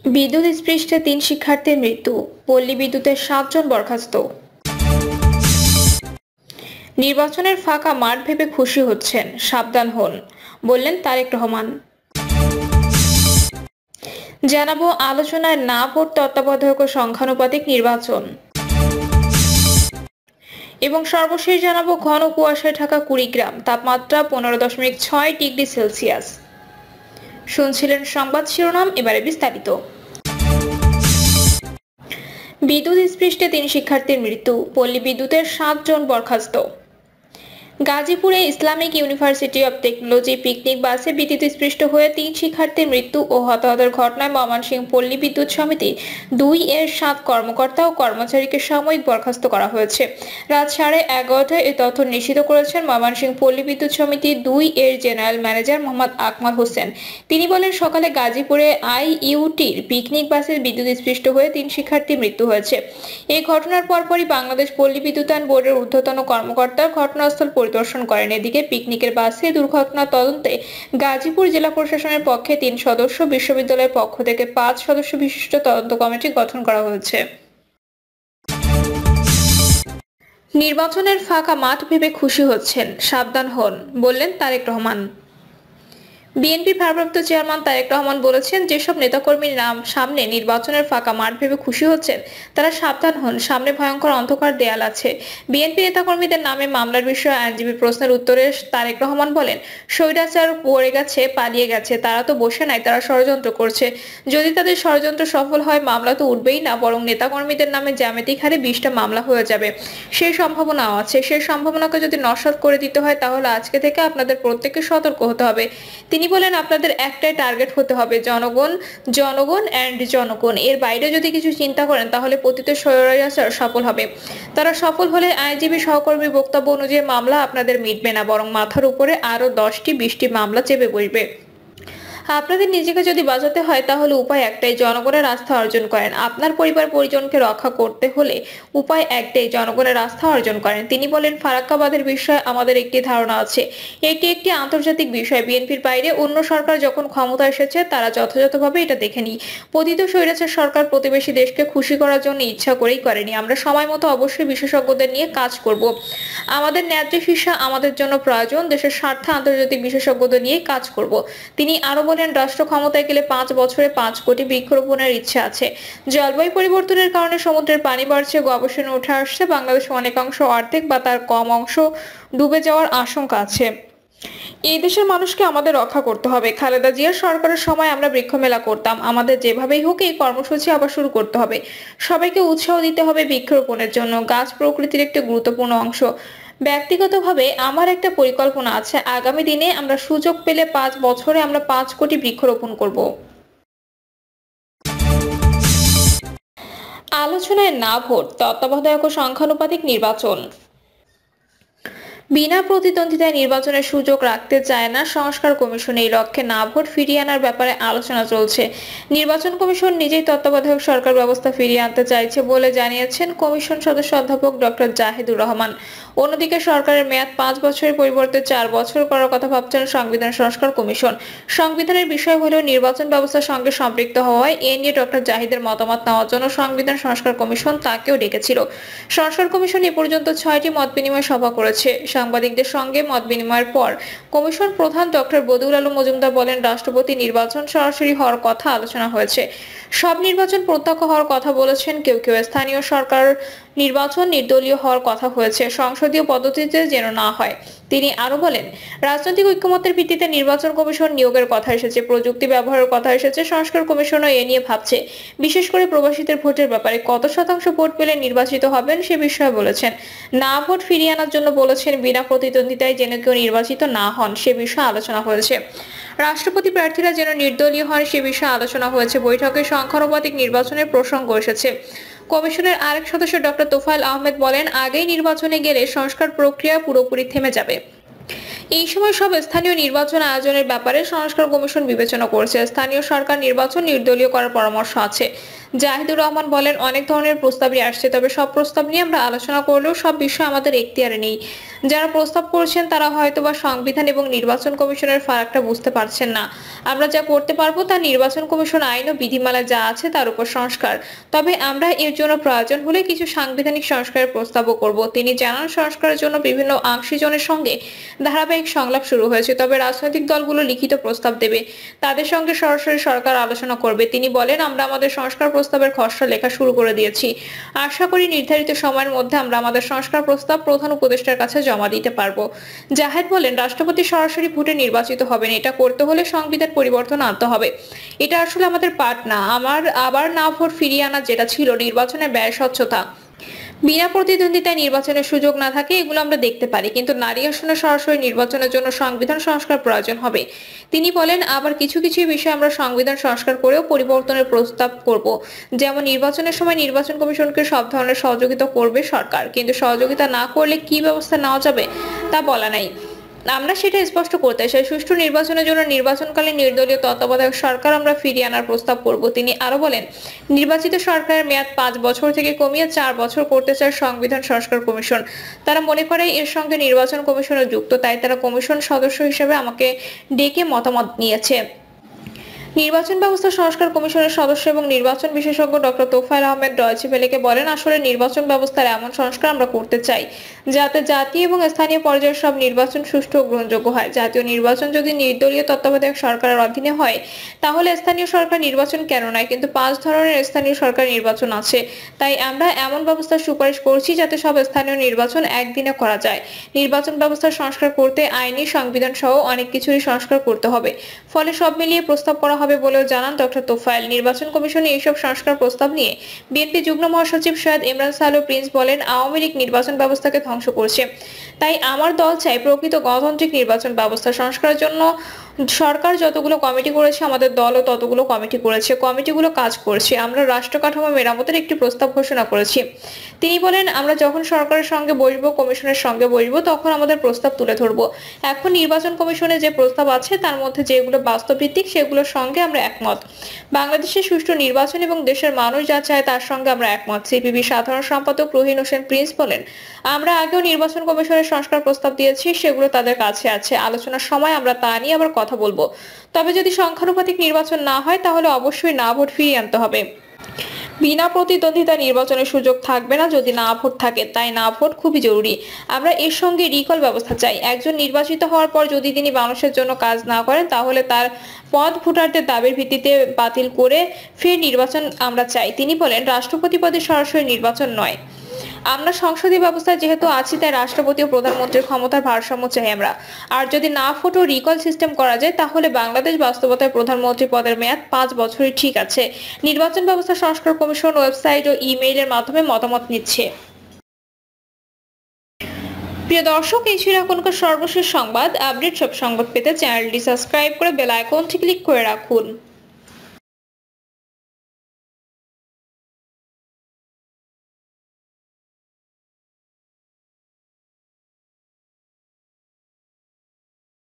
বিদ্যুৎস্পৃষ্টে ৩ শিক্ষার্থীর মৃত্যু, পল্লী বিদ্যুতের ৭ জন বরখাস্ত। নির্বাচনের ফাঁকা মাঠ ভেবে খুশি হচ্ছেন, সাবধান হন, বললেন তারেক রহমান। জানাবো আলোচনায় না ভোট, তত্ত্বাবধায়ক ও সংখ্যানুপাতিক নির্বাচন। এবং সর্বশেষ জানাবো ঘন কুয়াশায় ঢাকা কুড়িগ্রাম, তাপমাত্রা 15.6 ডিগ্রি সেলসিয়াস। শুনছিলেন সংবাদ শিরোনাম, এবারে বিস্তারিত। বিদ্যুৎস্পৃষ্টে ৩ শিক্ষার্থীর মৃত্যু, পল্লী বিদ্যুতের ৭ জন বরখাস্ত। গাজীপুরে Islamic university of technology picnic বাসে বিদ্যুৎস্পৃষ্ট হয়ে ৩ শিক্ষার্থীর মৃত্যু ও হতাহতের ঘটনায় ময়মনসিংহ পল্লী বিদ্যুৎ সমিতি ২ এর ৭ কর্মকর্তা ও কর্মচারীকে সাময়িক বরখাস্ত করা হয়েছে। রাত 11:30টায় এই তথ্য নিশ্চিত করেছেন ময়মনসিংহ পল্লী বিদ্যুৎ সমিতি ২ এর জেনারেল ম্যানেজার মোহাম্মদ আকমল হোসেন। তিনি বলেন, সকালে গাজীপুরে আইইউটির পিকনিক বাসে বিদ্যুৎস্পৃষ্ট হয়ে ৩ শিক্ষার্থীর মৃত্যু হয়েছে। এই ঘটনার পরপরই বাংলাদেশ পল্লী বিদ্যুতায়ন বোর্ডের ঊর্ধ্বতন কর্মকর্তা ঘটনাস্থল পরিদর্শন করেন। এদিকে পিকনিকের বাসে দুর্ঘটনা তদন্তে গাজীপুর জেলা প্রশাসনের পক্ষে ৩ সদস্য, বিশ্ববিদ্যালয়ের পক্ষ থেকে ৫ সদস্য বিশিষ্ট তদন্ত কমিটি গঠন করা হয়েছে। নির্বাচনের ফাঁকা মাঠ ভেবে খুশি হচ্ছেন, সাবধান হন, বললেন তারেক রহমান। বিএনপির ভারপ্রাপ্ত চেয়ারম্যান তারেক রহমান বলেছেন, যেসব নেতাকর্মীর নাম সামনে নির্বাচনের ফাঁকা মাঠ ভেবে খুশি হচ্ছেন তারা সাবধান হন, সামনে ভয়ঙ্কর অন্ধকার দেয়াল আছে। বিএনপি নেতাকর্মীদের নামে মামলার বিষয়ে আইনজীবীর প্রশ্নের উত্তরে তারেক রহমান বলেন, স্বৈরাচার পড়ে গেছে, পালিয়ে গেছে, তারা তো বসে নাই, তারা ষড়যন্ত্র করছে। যদি তাদের ষড়যন্ত্র সফল হয় মামলা তো উঠবেই না, বরং নেতাকর্মীদের নামে জ্যামিতিক হারে 20টা মামলা হয়ে যাবে। সেই সম্ভাবনাও আছে। সেই সম্ভাবনাকে যদি নস্যাৎ করে দিতে হয় তাহলে আজকে থেকে আপনাদের প্রত্যেককে সতর্ক হতে হবে। তিনি বলেন, আপনাদের একটাই টার্গেট হতে হবে, জনগণ, জনগণ এন্ড জনগণ। এর বাইরে যদি কিছু চিন্তা করেন তাহলে পতিত স্বৈরাচার সফল হবে। তারা সফল হলে আইনজীবী সহকর্মীর বক্তব্য অনুযায়ী মামলা আপনাদের মিটবে না, বরং মাথার উপরে আরো 10টি-20টি মামলা চেপে বসবে। আপনাদের নিজেকে যদি বাঁচাতে হয় তাহলে উপায় একটাই, জনগণের আস্থা অর্জন করেন। আপনার পরিবার পরিজনকে রক্ষা করতে হলে উপায় একটাই, জনগণের আস্থা অর্জন করেন। তিনি বলেন, ফারাক্কাবাদের বিষয়ে আমাদের একটি ধারণা আছে, এটি একটি আন্তর্জাতিক বিষয়। বিএনপির বাইরে অন্য সরকার যখন ক্ষমতা এসেছে তারা যথাযথভাবে এটা দেখেনি। পতিত স্বৈরাচার সরকার প্রতিবেশী দেশকে খুশি করার জন্য ইচ্ছা করেই করেনি। আমরা সময় মতো অবশ্যই বিশেষজ্ঞদের নিয়ে কাজ করব। আমাদের ন্যায্য শিক্ষা আমাদের জন্য প্রয়োজন, দেশের স্বার্থে আন্তর্জাতিক বিশেষজ্ঞদের নিয়ে কাজ করব। তিনি আরো বলেন, রাষ্ট্র ক্ষমতায় গেলে 5 বছরে 5 কোটি বৃক্ষরোপণের ইচ্ছা আছে। জলবায়ু পরিবর্তনের কারণে সমুদ্রের পানি বাড়ছে, গবেষণা উঠে আসছে, বাংলাদেশের অনেকাংশ অর্ধেক বা তার কম অংশ ডুবে যাওয়ার আশঙ্কা আছে। এই দেশের মানুষকে আমাদের রক্ষা করতে হবে। খালেদা জিয়ার সরকারের সময় আমরা বৃক্ষ মেলা করতাম, আমাদের যেভাবেই হোক এই কর্মসূচি আবার শুরু করতে হবে। সবাইকে উৎসাহ দিতে হবে বৃক্ষরোপণের জন্য। গাছ প্রকৃতির একটি গুরুত্বপূর্ণ অংশ। ব্যক্তিগতভাবে আমার একটা পরিকল্পনা আছে, আগামী দিনে আমরা সুযোগ পেলে 5 বছরে আমরা 5 কোটি বৃক্ষরোপণ করব। আলোচনায় না ভোট, তত্ত্বাবধায়ক ও সংখ্যানুপাতিক নির্বাচন। বিনা প্রতিদ্বন্দ্বিতায় নির্বাচনের সুযোগ রাখতে চায় না সংস্কার কমিশন। এই লক্ষ্যে না ভোট ফিরিয়ে আনার ব্যাপারে আলোচনা চলছে। নির্বাচন কমিশন নিজেই তত্ত্বাবধায়ক সরকার ব্যবস্থা ফিরিয়ে আনতে চাইছে বলে জানিয়েছেন কমিশন সদস্য অধ্যাপক ডক্টর জাহিদুর রহমান। অন্যদিকে সরকারের মেয়াদ 5 বছরের পরিবর্তে 4 বছর করার কথা ভাবছেন সংবিধান সংস্কার কমিশন। সংবিধানের বিষয় হলেও নির্বাচন ব্যবস্থার সঙ্গে সম্পৃক্ত হওয়ায় এ নিয়ে ডক্টর জাহিদের মতামত নেওয়ার জন্য সংবিধান সংস্কার কমিশন তাকেও ডেকেছিল। সংস্কার কমিশন এ পর্যন্ত 6টি মত বিনিময় সভা করেছে। সাংবাদিকদের সঙ্গে মত বিনিময়ের পর কমিশন প্রধান ডক্টর বদিউল আলম মজুমদার বলেন, রাষ্ট্রপতি নির্বাচন সরাসরি হওয়ার কথা আলোচনা হয়েছে। সব নির্বাচন প্রত্যক্ষ হওয়ার কথা বলেছেন কেউ কেউ। স্থানীয় সরকার নির্বাচন নির্দলীয় হওয়ার কথা হয়েছে, সংসদীয় পদ্ধতিতে যেন না হয়। তিনি আরো বলেন, রাজনৈতিক ঐক্যমত্যের ভিত্তিতে নির্বাচন কমিশন নিয়োগের কথা এসেছে, প্রযুক্তি ব্যবহারের কথা এসেছে। সংস্কার কমিশনও এ নিয়ে ভাবছে। বিশেষ করে প্রবাসীদের ভোটের ব্যাপারে কত শতাংশ ভোট পেলে নির্বাচিত হবেন সে বিষয়ে বলেছেন। না ভোট ফিরিয়ে আনার জন্য বলেছেন, বিনা প্রতিদ্বন্দ্বিতায় যেন কেউ নির্বাচিত না হন সে বিষয়ে আলোচনা হয়েছে। রাষ্ট্রপতি প্রার্থীরা যেন নির্দলীয় হন সে বিষয়ে আলোচনা হয়েছে। বৈঠকে সংখ্যানুপাতিক নির্বাচনের প্রসঙ্গ এসেছে। কমিশনের আরেক সদস্য ডক্টর তোফায়েল আহমেদ বলেন, আগেই নির্বাচনে গেলে সংস্কার প্রক্রিয়া পুরোপুরি থেমে যাবে। এই সময় সব স্থানীয় নির্বাচন আয়োজনের ব্যাপারে সংস্কার কমিশন বিবেচনা করছে। স্থানীয় সরকার নির্বাচন নির্দলীয় করার পরামর্শ আছে। জাহিদুর রহমান বলেন, অনেক ধরনের প্রস্তাবই আসছে, তবে সব প্রস্তাব নিয়ে আমরা আলোচনা করলেও সব বিষয় আমাদের এখতিয়ারে নেই। যারা প্রস্তাব করছেন তারা হয়তোবা সংবিধান এবং নির্বাচন কমিশনের ফারাকটা বুঝতে পারছেন না। আমরা যা করতে পারবো তা নির্বাচন কমিশন আইন ও বিধিমালা যা আছে তার উপর সংস্কার। তবে আমরা এর জন্য প্রয়োজন হলে কিছু সাংবিধানিক সংস্কারের প্রস্তাবও করব। তিনি জানান, সংস্কারের জন্য বিভিন্ন আংশিজনের সঙ্গে ধারাবাহিক সংলাপ শুরু হয়েছে, তবে রাজনৈতিক দলগুলো লিখিত প্রস্তাব দেবে, তাদের সঙ্গে সরাসরি সরকার আলোচনা করবে। তিনি বলেন, আমরা আমাদের সংস্কার প্রস্তাবের খসড়া লেখা শুরু করে দিয়েছি। আশা করি নির্ধারিত সময়ের মধ্যে আমরা আমাদের সংস্কার প্রস্তাব প্রধান উপদেষ্টার কাছে জমা দিতে পারবো। জাহেদ বলেন, রাষ্ট্রপতি সরাসরি ভোটে নির্বাচিত হবেন, এটা করতে হলে সংবিধান পরিবর্তন আনতে হবে। এটা আসলে আমাদের পাঠ না, আবার না ভোট ফিরিয়ে আনা যেটা ছিল নির্বাচনের ব্যয় স্বচ্ছতা, বিনা প্রতিদ্বন্দ্বিতায় নির্বাচনের সুযোগ না থাকে, এগুলো আমরা দেখতে পারি, কিন্তু নারী আসনে সরাসরি নির্বাচনের জন্য সংবিধান সংস্কার প্রয়োজন হবে। তিনি বলেন, আবার কিছু কিছু বিষয়ে আমরা সংবিধান সংস্কার করেও পরিবর্তনের প্রস্তাব করব। যেমন নির্বাচনের সময় নির্বাচন কমিশনকে সব ধরনের সহযোগিতা করবে সরকার, কিন্তু সহযোগিতা না করলে কি ব্যবস্থা নেওয়া যাবে তা বলা নাই। আমরা সেটা স্পষ্ট করতে চাই। সুষ্ঠু নির্বাচনের জন্য নির্বাচনকালীন নির্দলীয় তত্ত্বাবধায়ক সরকার আমরা ফিরিয়ে আনার প্রস্তাব করব। তিনি আরো বলেন, নির্বাচিত সরকারের মেয়াদ 5 বছর থেকে কমিয়ে 4 বছর করতে চায় সংবিধান সংস্কার কমিশন। তারা মনে করে এর সঙ্গে নির্বাচন কমিশনও যুক্ত, তাই তারা কমিশন সদস্য হিসেবে আমাকে ডেকে মতামত নিয়েছে। নির্বাচন ব্যবস্থা সংস্কার কমিশনের সদস্য এবং নির্বাচন বিশেষজ্ঞ ডক্টর তোফায়েল আহমেদ ডয়েচে ভেলেকে বলেন, আসলে নির্বাচন ব্যবস্থার এমন সংস্কার আমরা করতে চাই যাতে জাতীয় এবং স্থানীয় পর্যায়ের সব নির্বাচন সুষ্ঠু ও গ্রহণযোগ্য হয়। জাতীয় নির্বাচন যদি নির্দলীয় তত্ত্বাবধায়ক সরকারের অধীনে হয় তাহলে স্থানীয় সরকার নির্বাচন কেন নয়, কিন্তু 5 ধরনের স্থানীয় সরকার নির্বাচন আছে। তাই আমরা এমন ব্যবস্থার সুপারিশ করছি যাতে সব স্থানীয় নির্বাচন একদিনে করা যায়। নির্বাচন ব্যবস্থার সংস্কার করতে আইনি, সংবিধান সহ অনেক কিছুরই সংস্কার করতে হবে। ফলে সব মিলিয়ে প্রস্তাব করা হবে বলেও জানান ডক্টর তোফায়েল। নির্বাচন কমিশনে এইসব সংস্কার প্রস্তাব নিয়ে বিএনপি যুগ্ম মহাসচিব সৈয়দ ইমরান সালো প্রিন্স বলেন, আওয়ামী লীগ নির্বাচন ব্যবস্থাকে ধ্বংস করছে, তাই আমার দল চাই প্রকৃত গণতান্ত্রিক নির্বাচন ব্যবস্থা সংস্কারের জন্য। সরকার যতগুলো কমিটি করেছে, আমাদের দলও ততগুলো কমিটি করেছে, কমিটিগুলো কাজ করছে। আমরা রাষ্ট্র কাঠামো মেরামতের একটি প্রস্তাব ঘোষণা করেছি। তিনি বলেন, আমরা যখন সরকারের সঙ্গে বসবো, কমিশনের সঙ্গে বসবো, তখন আমাদের প্রস্তাব তুলে ধরবো। এখন নির্বাচন কমিশনে যে প্রস্তাব আছে তার মধ্যে যেগুলো বাস্তবভিত্তিক সেগুলোর সঙ্গে আমরা একমত। বাংলাদেশের সুষ্ঠু নির্বাচন এবং দেশের মানুষ যা চায় তার সঙ্গে আমরা একমত। সিপিবি সাধারণ সম্পাদক রহিন হোসেন প্রিন্স বলেন, আমরা আগেও নির্বাচন কমিশনের সংস্কার প্রস্তাব দিয়েছি, সেগুলো তাদের কাছে আছে। আলোচনার সময় আমরা তা নিয়ে আবার কথা বলবো। তবে যদি সংখ্যানুপাতিক নির্বাচন না হয় তাহলে অবশ্যই না ভোট ফিরিয়ে আনতে হবে। বিনা প্রতিদ্বন্দ্বিতা নির্বাচনের সুযোগ থাকবে না যদি না ভোট থাকে, তাই না ভোট খুবই জরুরি। আমরা এর সঙ্গে রিকল ব্যবস্থা চাই। একজন নির্বাচিত হওয়ার পর যদি তিনি মানুষের জন্য কাজ না করেন তাহলে তার পদ ভোটারদের দাবির ভিত্তিতে বাতিল করে ফের নির্বাচন আমরা চাই। তিনি বলেন, রাষ্ট্রপতি পদে সরাসরি নির্বাচন নয়, আমরা সংসদীয় ব্যবস্থায় যেহেতু আছি তাই রাষ্ট্রপতি ও প্রধানমন্ত্রীর ক্ষমতার ভারসাম্য চাই আমরা। আর যদি না ভোট ও রিকল সিস্টেম করা যায় তাহলে বাংলাদেশ বাস্তবতায় প্রধানমন্ত্রী পদের মেয়াদ 5 বছরই ঠিক আছে। নির্বাচন ব্যবস্থা সংস্কার কমিশন ওয়েবসাইট ও ইমেইলের মাধ্যমে মতামত নিচ্ছে। প্রিয় দর্শক, এই ছিল এখনকার সর্বশেষ সংবাদ। আপডেট সব সংবাদ পেতে চ্যানেলটি সাবস্ক্রাইব করে বেল আইকনটি ক্লিক করে রাখুন।